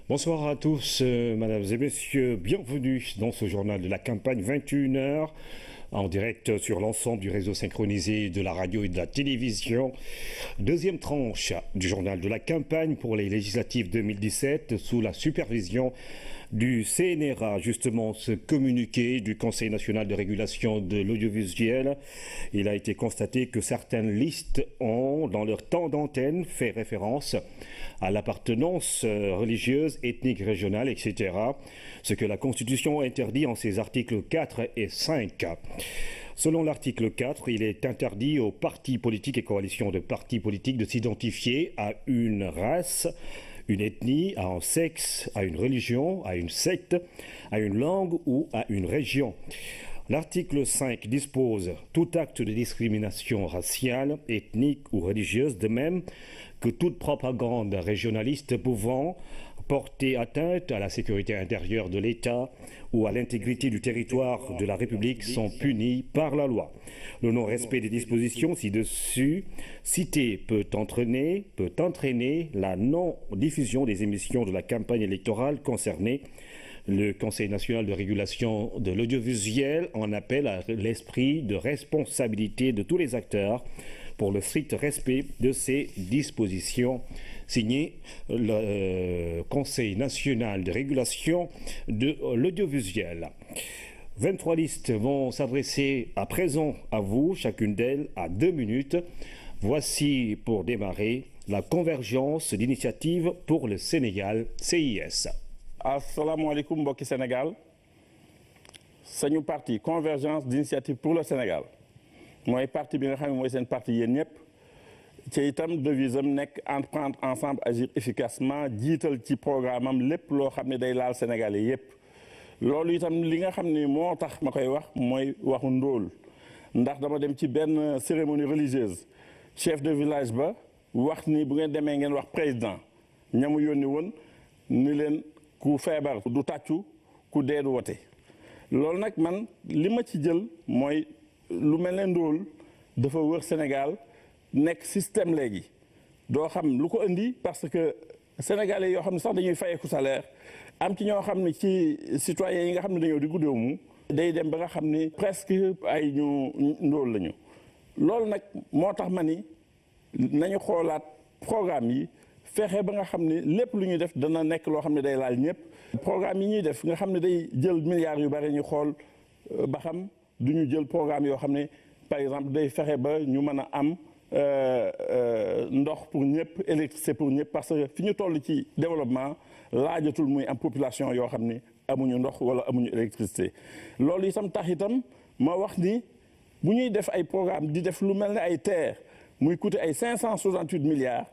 Bonsoir à tous, mesdames et messieurs. Bienvenue dans ce journal de la campagne 21h en direct sur l'ensemble du réseau synchronisé de la radio et de la télévision. Deuxième tranche du journal de la campagne pour les législatives 2017 sous la supervision du CNRA, justement ce communiqué du Conseil national de régulation de l'audiovisuel. Il a été constaté que certaines listes ont, dans leur temps d'antenne, fait référence à l'appartenance religieuse, ethnique, régionale, etc. Ce que la Constitution interdit en ses articles 4 et 5. Selon l'article 4, il est interdit aux partis politiques et coalitions de partis politiques de s'identifier à une race, une ethnie, à un sexe, à une religion, à une secte, à une langue ou à une région. L'article 5 dispose tout acte de discrimination raciale, ethnique ou religieuse, de même que toute propagande régionaliste pouvant porter atteinte à la sécurité intérieure de l'État ou à l'intégrité du territoire de la République sont punis par la loi. Le non-respect des dispositions ci-dessus citées peut entraîner la non-diffusion des émissions de la campagne électorale concernée. Le Conseil national de régulation de l'audiovisuel en appelle à l'esprit de responsabilité de tous les acteurs pour le strict respect de ces dispositions. Signé le Conseil national de régulation de l'audiovisuel. 23 listes vont s'adresser à présent à vous, chacune d'elles à 2 minutes. Voici pour démarrer la convergence d'initiatives pour le Sénégal, CIS. Assalamu alaikum mbokki Sénégal sañu parti convergence d'initiative pour le Sénégal mooy parti bi nga xam ne mooy seen parti yéen ñëpp ci itam devise am nekk entreprendre ensemble agir efficacement jiital ci programme am lépp loo xam ne day laal Sénégalais yëpp. loolu itam li nga xam ne moo tax ma koy wax mooy waxu ndóol ndax dama dem ci benn cérémonie religieuse chef de village ba wax ni bu ngeen demee ngeen wax président ñamu yónni woon ni leen ku feebar du tàccu ku dee du wote. loolu nag man li ma ci jël mooy lu mel ne ndóol dafa wër Sénégal nekk système léegi doo xam lu ko indi parce que sénégalais yoo xam ne sax dañuy fayeeku salaire am ci ñoo xam ne ci citoyens yi nga xam ne dañoo di guddoomu day dem ba nga xam ni presque ay ñu ndóol lañu. loolu nag moo tax ma ni nañu xoolaat programme yi fexe ba nga xam ne lépp lu ñuy def dana nekk loo xam ne day laal ñëpp. programme yi ñuy def nga xam ne day jël milliards yu bari ñu xool ba xam du ñu jël programme yoo xam ne par exemple day fexe ba ñu mën a am ndox pour ñëpp, électricité pour ñëpp, parce que fi ñu toll ci développement laajatul muy am population yoo xam ne amuñu ndox wala amuñu électricité. loolu itam tax itam ma wax ni bu ñuy def ay programme di def lu mel ne ay terre muy coûter ay 568 milliards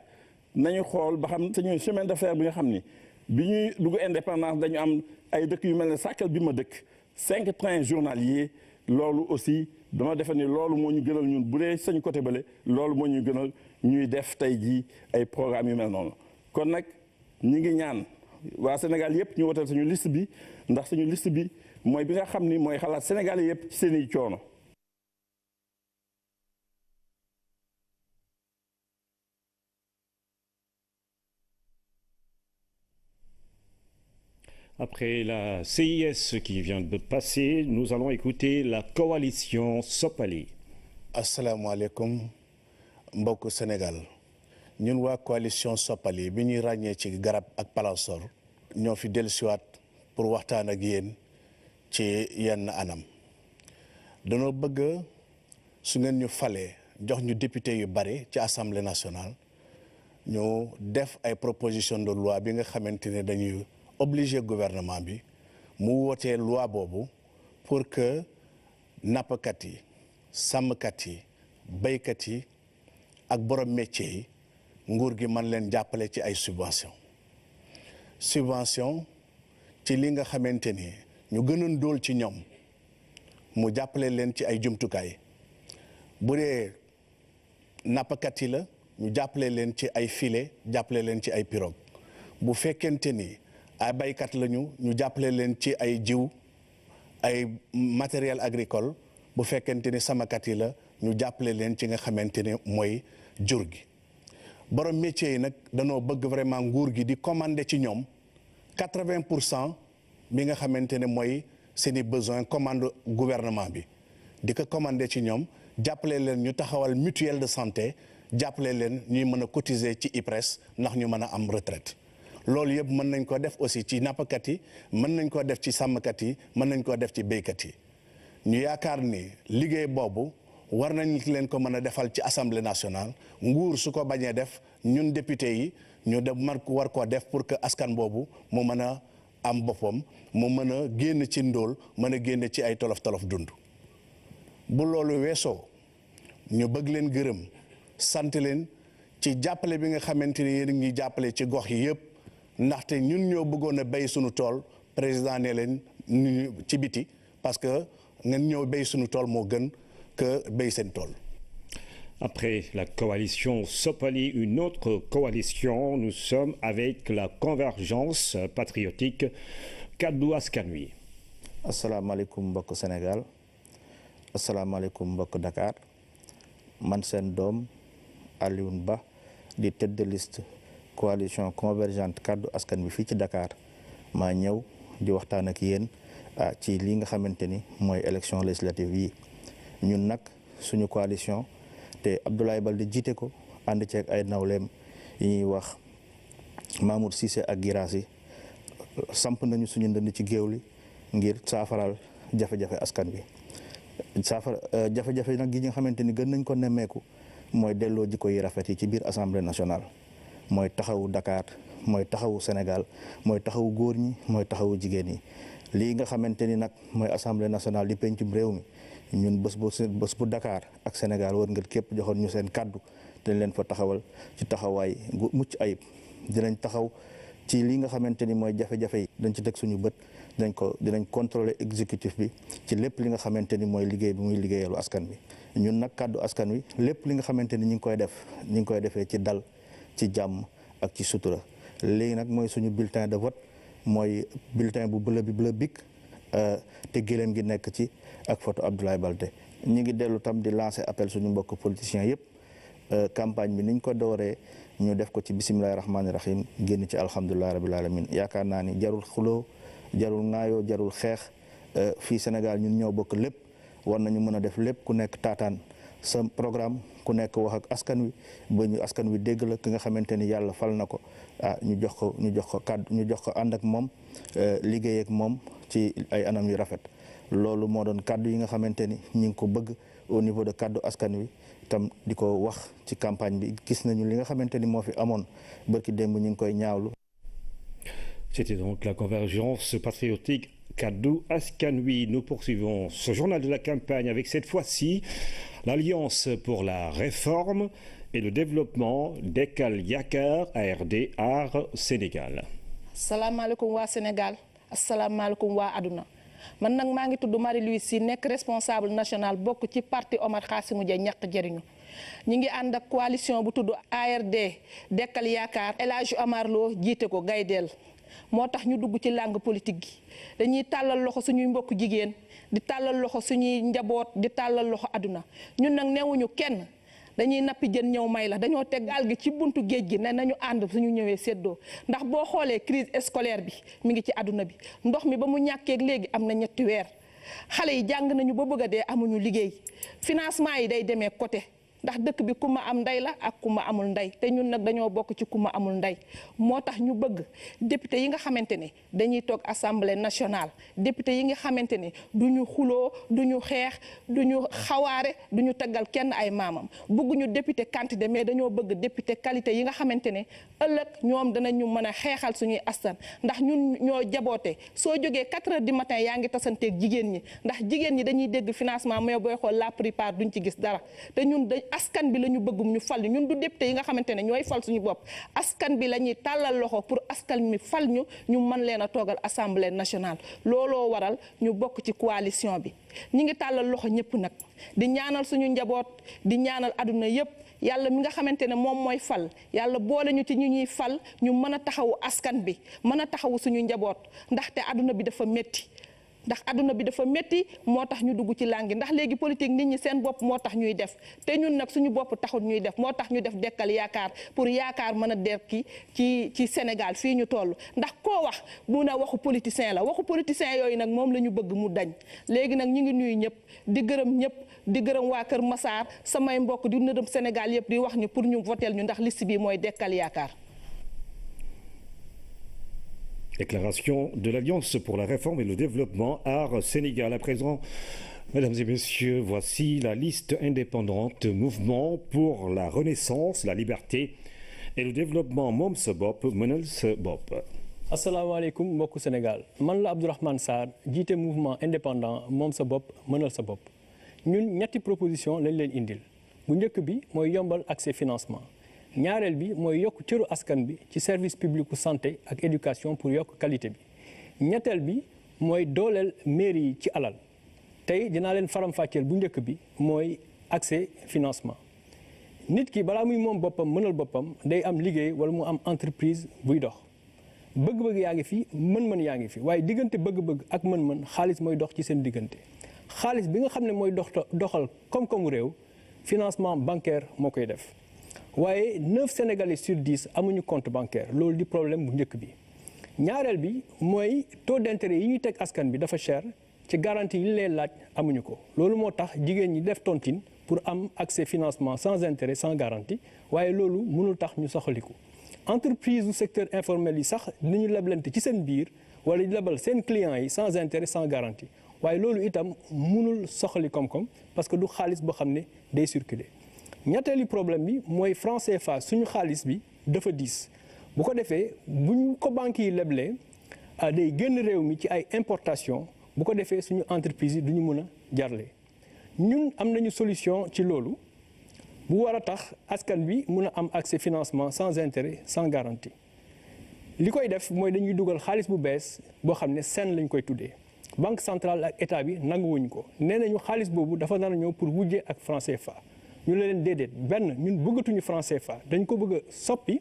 nañu xool ba xam suñu chemin de fer bi nga xam ni bi ñuy dugg indépendance dañu am ay dëkk yu mel ne Sakal bi ma dëkk 5 trains journaliers. loolu aussi dama defe ni loolu moo ñu gënal ñun bu dee sañ côté bële loolu moo ñu gënal ñuy def tey jii ay programme yu mel noonu. kon nag ñi ngi ñaan waa Sénégal yëpp ñu wotal suñu liste bi ndax suñu liste bi mooy bi nga xam ni mooy xalaat Sénégal yëpp ci seen i coono. Après la CIS qui vient de passer, nous allons écouter la coalition Soppali. asalaamaaleykum mbokku Sénégal ñun waa coalition Soppali bi ñuy ràññee ci garab ak Palansoor ñoo fi dellusiwaat pour waxtaan ak yéen ci yenn anam. danoo bëgg su ngeen ñu falee jox ñu député yu bari ci assemblée nationale ñu def ay proposition de loi bi nga xamante ne dañuy obligé gouvernement bi mu wootee loi boobu pour que nappkat yi sàmmkat yi béykat yi ak borom métier yi nguur gi mën leen jàppale ci ay subvention ci li nga xamante ni ñu gënoon dóol ci ñoom mu jàppale leen ci ay jumtukaay bu dee nappkat yi la ñu jàppale leen ci ay filet jàppale leen ci ay pirogue bu fekkente ni ay baykat lañu ñu jàppale leen ci ay jiw ay matériel agricole bu fekkente ni samakat yi la ñu jàppale leen ci nga xamante ni mooy jur gi borom métier yi nag danoo bëgg vraiment nguur gi di commander ci ñoom 80% bi nga xamante ne mooy seeni besoin commande gouvernement bi di ko commandé ci ñoom jàppale leen ñu taxawal mutuelle de santé jàppale leen ñuy mën a cotiser ci IPRES ndax ñu mën a am retraite loolu yëpp mën nañ ko def aussi ci nappkat yi mën nañ koo def ci sàmmkat yi mën nañ koo def ci béykat yi ñu yaakaar ni liggéey boobu war nañ leen ko mën a defal ci assemblée nationale nguur su ko bañee def ñun député yi ñu def war koo def pour que askan boobu mu mën a am boppam mu mën a génn ci ndóol mën a génn ci ay tolof-tolof dund bu loolu weesoo ñu bëgg leen gërëm sant leen ci jàppale bi nga xamante ni yéen ngi jàppale ci gox yi yëpp ndaxte ñun ñoo bëggoon a béy suñu tool président ne leen ci biti parce que ngeen ñëw béy suñu tool moo gën que béy seen tool. Après la coalition Soppali, une autre coalition, nous sommes avec la convergence patriotique Kaddu Askan Wi. asalaamaaleykum mbokk Sénégal asalaamaaleykum mbokk Dakar man seen doom Alioune Ba di tête de liste coalition convergente Kaddu Askan Wi fii ci Dakar maa ñëw di waxtaan ak yéen ci li nga xamante ni mooy élection législative yi ñun nag suñu coalition te Abdoulaye Baldé jiite ko ànd ceeg ay nawleem yi ñuy wax Mamour Cissé ak Girassi samp nañu suñu ndënd ci géew li ngir saafaral jafe-jafe askan bi jafe-jafe nag gi nga xamante ni gën nañ ko nemmeeku mooy delloo jikko yi rafet yi ci biir assemblée nationale mooy taxawu Dakar mooy taxawu Sénégal mooy taxawu góor ñi mooy taxawu jigéen ñi lii nga xamante ni nag mooy assemblée nationale di pencum réew mi ñun bés bu Dakar ak Sénégal war nga képp joxoon ñu seen kàddu dañ leen fa taxawal ci taxawaay gu mucc ayib dinañ taxaw ci li nga xamante ni mooy jafe-jafe yi dañ ci teg suñu bët dinañ contrôler exécutif bi ci lépp li nga xamante ni mooy liggéey bi muy liggéeyalu askan bi ñun nag Kaddu Askan Wi lépp li nga xamante ni ñi ngi koy defee ci dal ci jàmm ak ci sutura léegi nag mooy suñu bulletin de vote mooy bulletin bu bleu bic te gëléem gi nekk ci ak photo Abdoulaye Baldé ñi ngi dellu tam di lancer appel suñu mbokk politiciens yëpp campagne bi niñ ko dooree ñu def ko ci bisimilahi rahmaani rahim génn ci alhamdulilahi rabil alamin yaakaar naa ni jarul xuloo jarul ŋaayoo jarul xeex fii Sénégal ñun ñoo bokk lépp war nañu mën a def lépp ku nekk taataan sa programme ku nekk wax ak askan wi ba ñu askan wi dégg la ki nga xamante ni yàlla fal na ko ñu jox ko kàddu ñu jox ko ànd ak moom liggéey ak moom ci ay anam yu rafet loolu moo doon kàddu yi nga xamante ni ñi ngi ko bëgg au niveau de Kaddu Askan Wi tam di ko wax ci campagne bi gis nañu li nga xamante ni moo fi amoon bërki démb ñu ngi koy ñaawlu. C'était donc la convergence patriotique Kaddu Askan Wi. Nous poursuivons ce journal de la campagne avec cette fois-ci l'Alliance pour la réforme et le développement Dekkal Yaakaar ARD Aar Sénégal. asalaamaaleykum waa Sénégal asalaamaaleykum waa àdduna man nag maa ngi tudd Marie-Louise Sy nekk responsable national bokk ci parti Omar Khassimou Dia ñàkk jëriñu ñi ngi ànd ak coalition bu tudd ARD Dekkal Yaakaar El Hadji Omar Lo jiite ko gaydeel moo tax ñu dugg ci langue politique gi dañuy tàllal loxo suñuy mbokk jigéen di tàllal loxo suñuy njaboot di tàllal loxo àdduna ñun nag newuñu kenn dañuy nappi jën ñëw may la dañoo teg gaal gi ci buntu géej gi ne nañu ànd suñu ñëwee séddoo ndax boo xoolee crise scolaire bi mi ngi ci àdduna bi ndox mi ba mu ñàkkeeg léegi am na 3 weer xale yi jàng nañu ba bëgg a dee amuñu liggéey financement yi day demee côté ndax dëkk bi ku ma am ndey la ak ku ma amul ndey te ñun nag dañoo bokk ci ku ma amul ndey moo tax ñu bëgg député yi nga xamante ne dañuy toog assemblée nationale député yi nga xamante ne du ñu xuloo du ñu xeex du ñu xawaare du ñu taggal kenn ay maamam bëgguñu député quantité mais dañoo bëgg député qualité yi nga xamante ne ëllëg ñoom danañu mën a xeexal suñuy askan ndax ñun ñoo jaboote soo jógee 4 heures du matin yaa ngi tasanteeg jigéen ñi ndax jigéen ñi dañuy dégg financement mais booy xool la plupart duñ ci gis dara te ñun askan bi la ñu bëggum ñu fal ñun du député yi nga xamante ne ñooy fal suñu bopp askan bi la ñuy tàllal loxo pour askan mi fal ñu mën leen a toogal assemblée nationale looloo waral ñu bokk ci coalition bi ñi ngi tàllal loxo ñëpp nag di ñaanal suñu njaboot di ñaanal àdduna yëpp yàlla mi nga xamante ne moom mooy fal yàlla boole ñu ci ñu ñuy fal ñu mën a taxawu askan bi mën a taxawu suñu njaboot ndaxte àdduna bi dafa métti ndax àdduna bi dafa métti moo tax ñu dugg ci langue ndax léegi politique nit ñi seen bopp moo tax ñuy def te ñun nag suñu bopp taxul ñuy def moo tax ñu def dekkal yaakaar pour yaakaar mën a dekki ci Sénégal fii ñu toll ndax koo wax mu ne waxu politicien la waxu politicien yooyu nag moom la ñu bëgg mu dañ léegi nag ñu ngi nuyu ñëpp di gërëm ñëpp di gërëm waa Kër Massar samay mbokk di nëdëm Sénégal yëpp di wax ñu pour ñu votel ñu ndax liste bi mooy dekkal yaakaar. Déclaration de l'Alliance pour la réforme et le développement Aar Sénégal. À présent, mesdames et messieurs, voici la liste indépendante Mouvement pour la Renaissance, la Liberté et le Développement Moom Sa Bopp Mënal Sa Bopp. asalaamaaleykum mbokku Sénégal man la Abdourahmane Sarr jiite mouvement indépendant Moom Sa Bopp Mënal Sa Bopp ñun ñetti proposition lañ leen indil bu njëkk bi mooy yombal accès financement ñaareel bi mooy yokk cëru askan bi ci service public u santé ak éducation pour yokk qualité bi ñetteel bi mooy dooleel mairie yi ci alal tey dinaa leen faram-fàcceel bu njëkk bi mooy accès financement nit ki balaa muy moom boppam mënal boppam day am liggéey wala mu am entreprise buy dox bëgg-bëgg yaa ngi fi mën-mën yaa ngi fi waaye diggante bëgg-bëgg ak mën-mën xaalis mooy dox ci seen diggante xaalis bi nga xam ne mooy doxal koom-koomu réew financement bancaire moo koy def waaye 9 Sénégalais sur 10 amuñu compte bancaire loolu di problème bu njëkk bi ñaareel bi mooy taux d'intérêt yi ñuy teg askan bi dafa cher ci garantie yi leen laaj amuñu ko loolu moo tax jigéen ñi def tontine pour am accès financement sans intérêt sans garantie waaye loolu mënul tax ñu soxaliku entreprise du secteur informel yi sax dinañu leblante ci seen biir wala lebal seen clients yi sans intérêt sans garantie waaye loolu itam mënul soxali koom-koom parce que du xaalis boo xam ne day circuler ñetteelu problème bi mooy franc CFA suñu xaalis bi dafa diis bu ko defee bu ñu ko banques yi leblee day génn réew mi ci ay importation bu ko defee suñu entreprise yi du ñu mën a jarle ñun am nañu solution ci loolu bu war a tax askan bi mën a am accès financement sans intérêt sans garantie li koy def mooy dañuy dugal xaalis bu bees boo xam ne SEN lañ koy tuddee banque centrale ak état bi nanguwuñ ko nee nañu xaalis boobu dafa nar a ñëw pour wujjee ak franc CFA ñu leen déedéet benn ñun bëggatuñu franc CFA dañ ko bëgg a soppi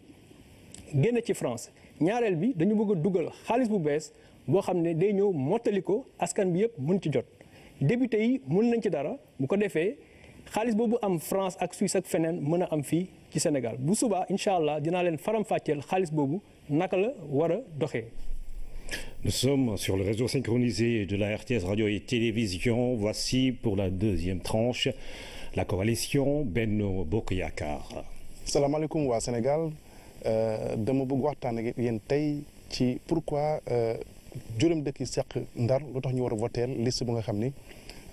génn ci France ñaareel bi dañu bëgg a dugal xaalis bu bees boo xam ne day ñëw mottali ko askan bi yëpp mën ci jot député yi mën nañ ci dara bu ko defee xaalis boobu am France ak Suisse ak feneen mën a am fii ci Sénégal bu subaa incha allah dinaa leen faram-fàcceel xaalis boobu naka la war a doxee. Nous sommes sur le réseau synchronisé de la RTS Radio et Télévision. Voici pour la deuxième tranche la coalition Benno Bokk Yaakaar. salaamaaleykum waa Sénégal dama bëgg waxtaan ak yéen tey ci pourquoi juróom dëkk yi seq Ndar lu tax ñu war a voter liste bu nga xam ni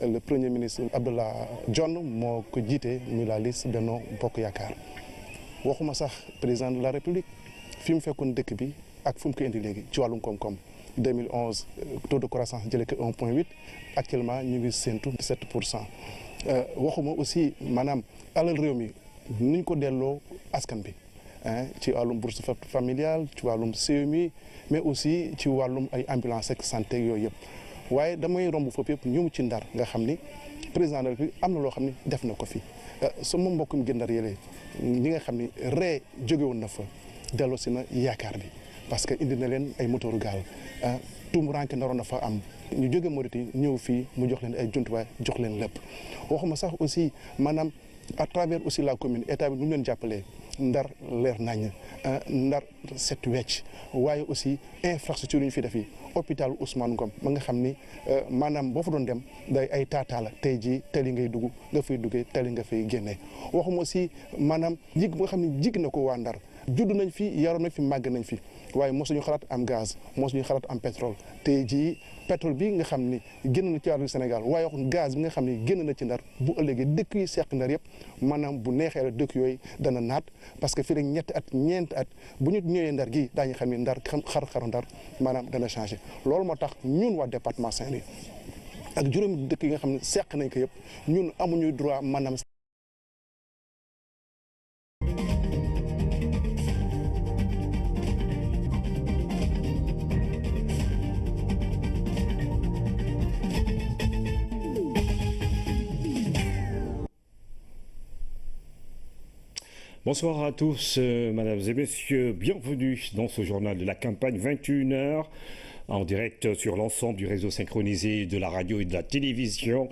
le premier ministre Abdallah Dionne moo ko jiite muy la liste Benno Bokk Yaakaar waxuma sax président de la République fi mu fekkoon dëkk bi ak fu mu ko indi léegi ci wàllum koom-koom 2011 taux de croissance jëlee ko 1,8 actuellement ñu ngi séntu 17%. waxuma aussi maanaam alal réew mi nuñ ko delloo askan bi ci wàllum bourse familiale ci wàllum CMU mais aussi ci wàllum ay ambulance ak santé yooyu yëpp waaye damay romb foofu yëpp ñu ci Ndar nga xam ni président de la République am na loo xam ni def na ko fi sama mbokkum gën Ndar yële ñi nga xam ni ree jóge woon na fa delloo si na yaakaar bi parce que indi na leen ay motoru gaal tuumuranke naroon na fa am ñu jóge Mauritanie ñëw fii mu jox leen ay jumtuwaay jox leen lépp waxuma sax aussi maanaam à travers aussi la commune état bi nu mu leen jàppalee Ndar leer nañ Ndar set wecc waaye aussi infrastructure yi ñu fi def yi hôpital Ousmane Ngom ba nga xam ni maanaam boo fa doon dem day ay taataala tey jii tali ngay dugg nga fay duggee tali nga fay génnee waxuma aussi maanaam jig ba nga xam ne jig na ko waa Ndar judd nañ fi yaroon nañ fi màgg nañ fi waaye mosuñu xalaat am gaz mosuñu xalaat am pétrole tey jii pétrole bi nga xam ni génn na ci wàllu Sénégal waaye wax gaz bi nga xam ni génn na ci Ndar bu ëllëgee dëkk yi seq Ndar yëpp maanaam bu neexee la dëkk yooyu dana naat parce que fii rek ñetti at ñeenti at bu ñu ñëwee Ndar gi daañu xam ni Ndar xar-xaru Ndar maanaam dana changé loolu moo tax ñun waa département Saint-Louis ak juróomi dëkk yi nga xam ne seq nañ ko yëpp ñun amuñu droit maanaam Bonsoir à tous, mesdames et messieurs. Bienvenue dans ce journal de la campagne 21h. en direct sur l'ensemble du réseau synchronisé de la radio et de la télévision.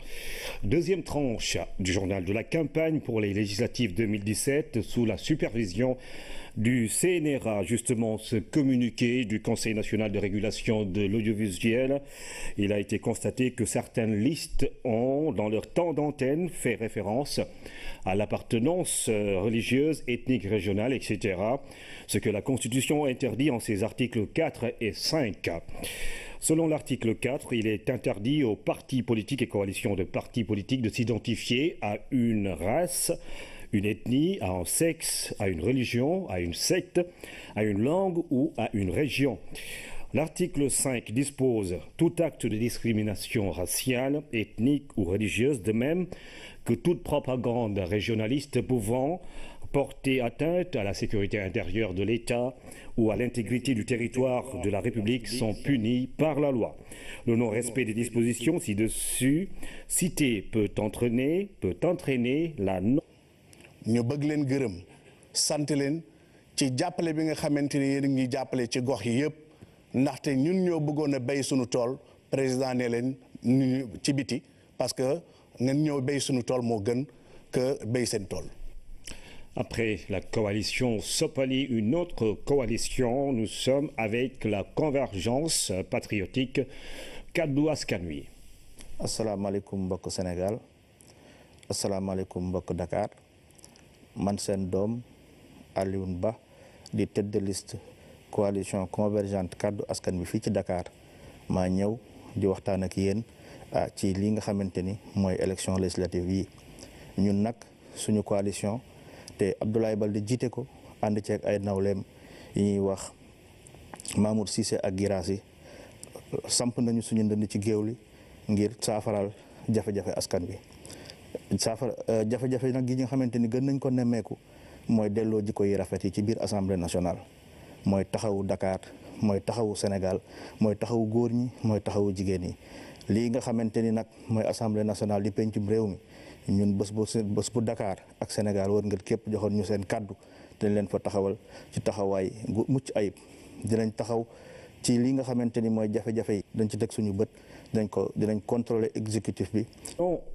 Deuxième tranche du journal de la campagne pour les législatives 2017 sous la supervision du CNRA, justement ce communiqué du Conseil national de régulation de l'audiovisuel. Il a été constaté que certaines listes ont, dans leur temps d'antenne, fait référence à l'appartenance religieuse, ethnique, régionale, etc. Ce que la Constitution interdit en ses articles 4 et 5. Selon l'article 4, il est interdit aux partis politiques et coalitions de partis politiques de s'identifier à une race, une ethnie, à un sexe, à une religion, à une secte, à une langue ou à une région. L'article 5 dispose tout acte de discrimination raciale, ethnique ou religieuse, de même que toute propagande régionaliste pouvant porter atteinte à la sécurité intérieure de l'État ou à l'intégrité du territoire de la République sont punis par la loi. Le non-respect des dispositions ci-dessus citées peut entraîner la non. ñu bëgg leen gërëm sant leen ci jàppale bi nga xamante ni yéen ngi jàppale ci gox yi yëpp ndaxte ñun ñoo bëggoon a béy suñu tool président ne leen ci biti parce que ngeen ñëw béy suñu tool moo gën que béy seen tool. Après la coalition Soppali, une autre coalition, nous sommes avec la convergence patriotique Kaddu Askan Wi. asalaamaaleykum mbokk Sénégal asalaamaaleykum mbokk Dakar. man seen doom Alioune Ba di tête de liste coalition convergente kaddu askan bi fii ci Dakar maa ñëw di waxtaan ak yéen ci li nga xamante ni mooy élection législative yi ñun nag suñu coalition te Abdoulaye Baldé jiite ko ànd ceeg ay nawleem yi ñuy wax Mamour Cissé ak Girassi samp nañu suñu ndënd ci géew li ngir saafaral jafe-jafe askan bi jafe-jafe nag gi nga xamante ni gën nañ ko nemmeeku mooy delloo jikko yi rafet yi ci biir assemblée nationale mooy taxawu Dakar mooy taxawu Sénégal mooy taxawu góor ñi mooy taxawu jigéen ñi lii nga xamante ni nag mooy assemblée nationale di pencum réew mi ñun bés bu Dakar ak Sénégal war nga képp joxoon ñu seen kàddu dañ leen fa taxawal ci taxawaay gu mucc ayib dinañ taxaw ci li nga xamante ni mooy jafe-jafe yi dañ ci teg suñu bët dinañ contrôler exécutif bi.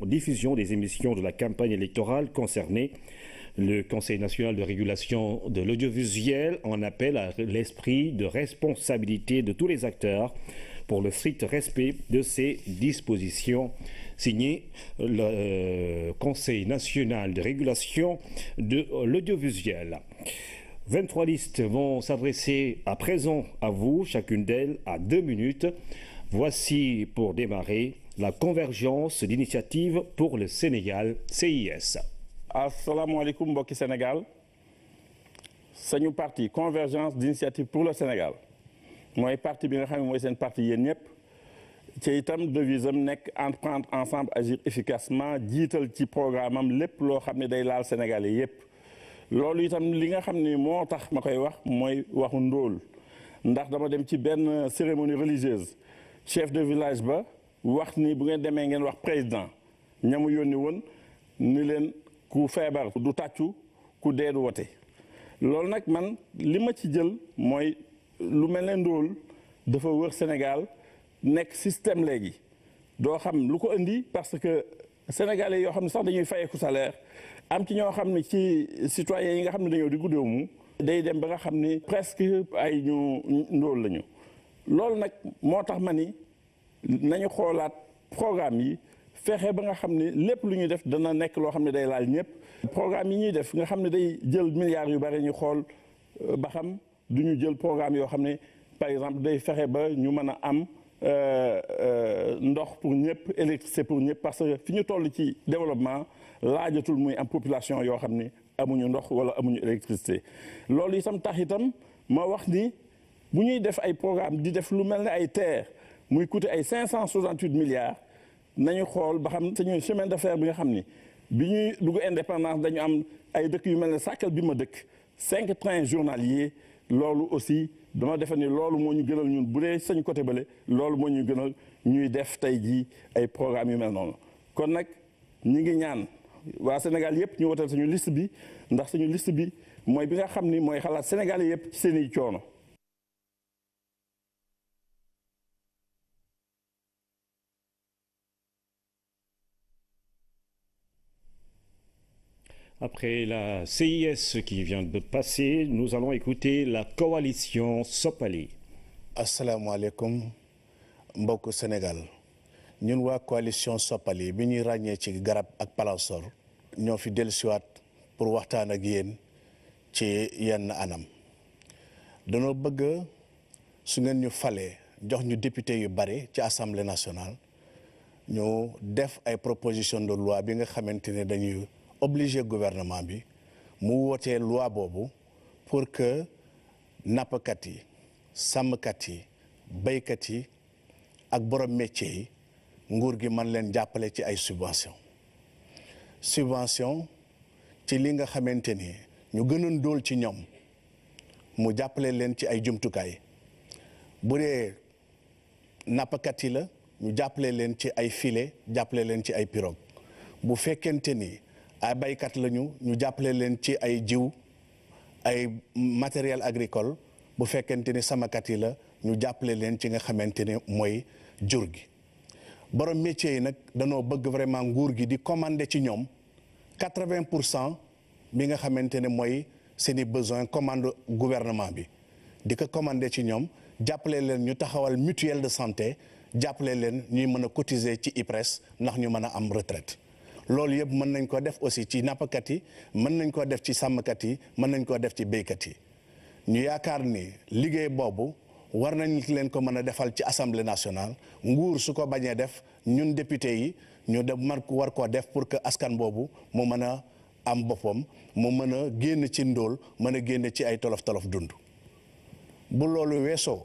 Diffusion des émissions de la campagne électorale concernée, le Conseil national de régulation de l'audiovisuel en appelle à l'esprit de responsabilité de tous les acteurs pour le strict respect de ces dispositions. Signé le Conseil national de régulation de l'audiovisuel. 23 listes vont s'adresser à présent à vous, chacune d'elles à 2 minutes. Voici pour démarrer la convergence d'initiatives pour le Sénégal, CIS. asalaamaaleykum mbokki Sénégal sañu parti convergence d'initiative pour le Sénégal mooy parti bi nga xam ne mooy seen parti yéen ñëpp ci itam devise am nekk entreprendre ensemble agir efficacement jiital ci programme am lépp loo xam ne day laal Sénégalais yëpp. loolu itam li nga xam ne moo tax ma koy wax mooy waxu ndóol ndax dama dem ci benn cérémonie religieuse chef de village ba wax ni bu ngeen demee ngeen wax président ñamu yónni woon ni leen ku feebar du tàccu ku dee du wote. loolu nag man li ma ci jël mooy lu mel ne ndóol dafa wër Sénégal nekk système léegi doo xam lu ko indi parce que sénégalais yoo xam ne sax dañuy fayeeku salaire am ci ñoo xam ne ci citoyens yi nga xam ne dañoo di guddeewu mu day dem ba nga xam ni presque ay ñu ndóol lañu. loolu nag moo tax ma ni nañu xoolaat programme yi fexe ba nga xam ne lépp lu ñuy def dana nekk loo xam ne day laal ñëpp. programme yi ñuy def nga xam ne day jël milliards yu bari ñu xool ba xam du ñu jël programme yoo xam ne par exemple day fexe ba ñu mën a am ndox pour ñëpp électricité pour ñëpp parce que fi ñu toll ci développement laajatul muy am population yoo xam ne amuñu ndox wala amuñu électricité. loolu itam tax itam ma wax ni bu ñuy def ay programme di def lu mel ne ay terre muy coûter ay 568 milliards nañu xool ba xam suñu chemin de fer bi nga xam ni bi ñuy dugg indépendance dañu am ay dëkk yu mel ne Sakal bi ma dëkk 5 trains journaliers loolu aussi dama defe ni loolu moo ñu gënal ñun bu dee sañu côté bële loolu moo ñu gënal ñuy def tey jii ay programme yu mel noonu. kon nag ñi ngi ñaan waa Sénégal yëpp ñu wotal suñu liste bi ndax suñu liste bi mooy bi nga xam ni mooy xalaat Sénégal yëpp ci seen i coono. Après la CIS qui vient de passer, nous allons écouter la coalition Soppali. asalaamaaleykum mbokku Sénégal ñun waa coalition Soppali bi ñuy ràññee ci garab ak Palansoor ñoo fi dellusiwaat pour waxtaan ak yéen ci yenn anam danoo bëgg su ngeen ñu falee jox ñu député yu bari ci assemblée nationale ñu def ay proposition de loi bi nga xamante ne dañuy obligé gouvernement bi mu wootee loi boobu pour que nappkat yi sàmmkat yi béykat yi ak borom métier yi nguur gi mën leen jàppale ci ay subvention ci li nga xamante ni ñu gënoon dóol ci ñoom mu jàppale leen ci ay jumtukaay bu dee nappkat yi la ñu jàppale leen ci ay filet jàppale leen ci ay pirogue bu fekkente ni ay baykat lañu ñu jàppale leen ci ay jiw ay matériel agricole bu fekkente ni samakat yi la ñu jàppale leen ci nga xamante ni mooy jur gi borom métier yi nag danoo bëgg vraiment nguur gi di commander ci ñoom 80% bi nga xamante ne mooy seeni besoin commande gouvernement bi di ko commander ci ñoom jàppale leen ñu taxawal mutuelle de santé jàppale leen ñuy mën a cotiser ci IPRES ndax ñu mën a am retraite loolu yëpp mën nañ ko def aussi ci nappkat yi mën nañ koo def ci sàmmkat yi mën nañ koo def ci béykat yi ñu yaakaar ni liggéey boobu war nañ leen ko mën a defal ci assemblée nationale nguur su ko bañee def ñun député yi ñu def war koo def pour que askan boobu mu mën a am boppam mu mën a génn ci ndóol mën a génn ci ay tolof-tolof dund bu loolu weesoo